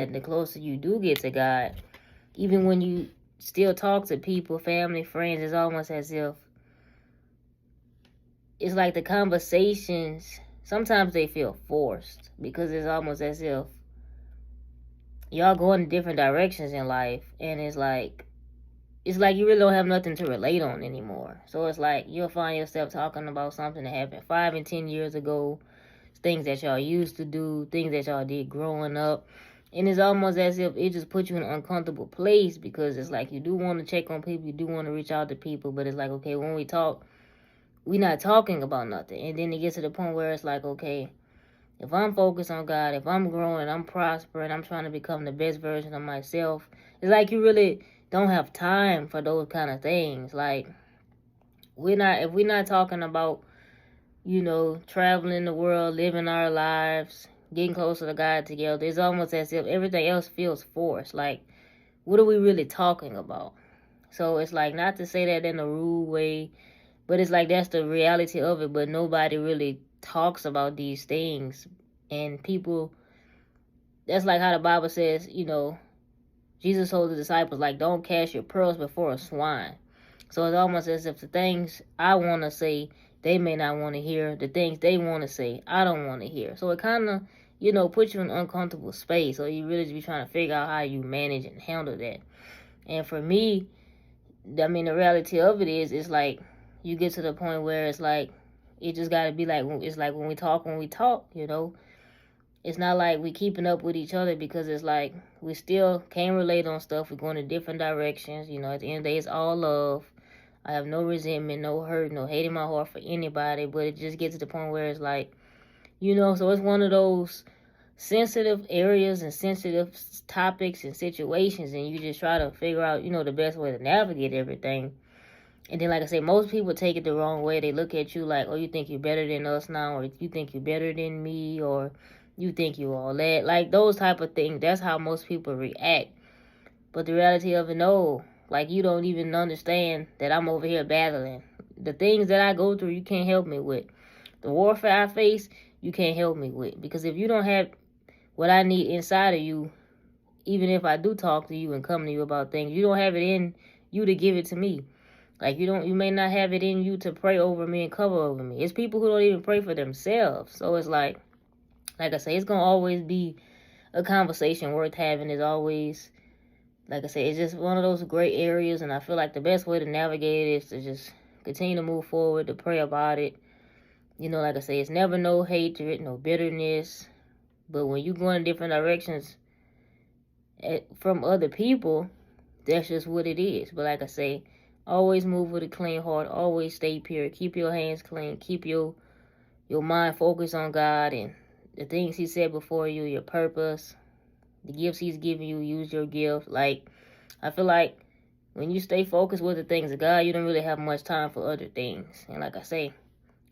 And the closer you do get to God, even when you still talk to people, family, friends, it's almost as if it's like the conversations, sometimes they feel forced because it's almost as if y'all going in different directions in life, and it's like you really don't have nothing to relate on anymore. So it's like you'll find yourself talking about something that happened 5 and 10 years ago, things that y'all used to do, things that y'all did growing up. And it's almost as if it just puts you in an uncomfortable place because it's like you do want to check on people, you do want to reach out to people, but it's like, okay, when we talk, we're not talking about nothing. And then it gets to the point where it's like, okay, if I'm focused on God, if I'm growing, I'm prospering, I'm trying to become the best version of myself, it's like you really don't have time for those kind of things. Like, if we're not talking about, traveling the world, living our lives, getting closer to God together, it's almost as if everything else feels forced. Like, what are we really talking about? So it's like, not to say that in a rude way, but it's like that's the reality of it, but nobody really talks about these things. And people, that's like how the Bible says, Jesus told the disciples, like, don't cast your pearls before a swine. So it's almost as if the things I want to say, they may not want to hear. The things they want to say, I don't want to hear. So it kind of, puts you in an uncomfortable space. So you really just be trying to figure out how you manage and handle that. And for me, I mean, the reality of it is, it's like you get to the point where it's like, it just got to be like, it's like when we talk, It's not like we keeping up with each other because it's like we still can't relate on stuff. We're going in different directions. At the end of the day, it's all love. I have no resentment, no hurt, no hate in my heart for anybody. But it just gets to the point where it's like, so it's one of those sensitive areas and sensitive topics and situations. And you just try to figure out, the best way to navigate everything. And then, like I say, most people take it the wrong way. They look at you like, oh, you think you're better than us now, or you think you're better than me, or you think you all that. Like, those type of things, that's how most people react. But the reality of it, no. Like, you don't even understand that I'm over here battling. The things that I go through, you can't help me with. The warfare I face, you can't help me with. Because if you don't have what I need inside of you, even if I do talk to you and come to you about things, you don't have it in you to give it to me. Like, you may not have it in you to pray over me and cover over me. It's people who don't even pray for themselves. So it's like I say, it's going to always be a conversation worth having. Is always, like I say, it's just one of those great areas. And I feel like the best way to navigate it is to just continue to move forward, to pray about it. Like I say, it's never no hatred, no bitterness. But when you go in different directions from other people, that's just what it is. But like I say, always move with a clean heart. Always stay pure. Keep your hands clean. Keep your mind focused on God and the things He said before you, your purpose, the gifts He's giving you. Use your gift. Like, I feel like when you stay focused with the things of God, you don't really have much time for other things. And like I say,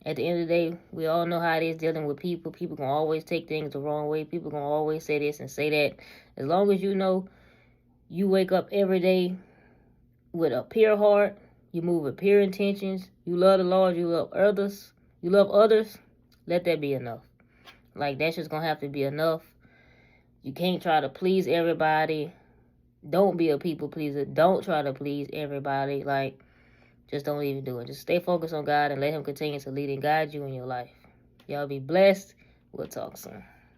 at the end of the day, we all know how it is dealing with people. People gonna always take things the wrong way. People gonna always say this and say that. As long as you wake up every day with a pure heart, you move with pure intentions, you love the Lord, you love others, let that be enough. Like, that's just gonna have to be enough. You can't try to please everybody. Don't be a people pleaser. Don't try to please everybody. Like, just don't even do it. Just stay focused on God and let Him continue to lead and guide you in your life. Y'all be blessed. We'll talk soon.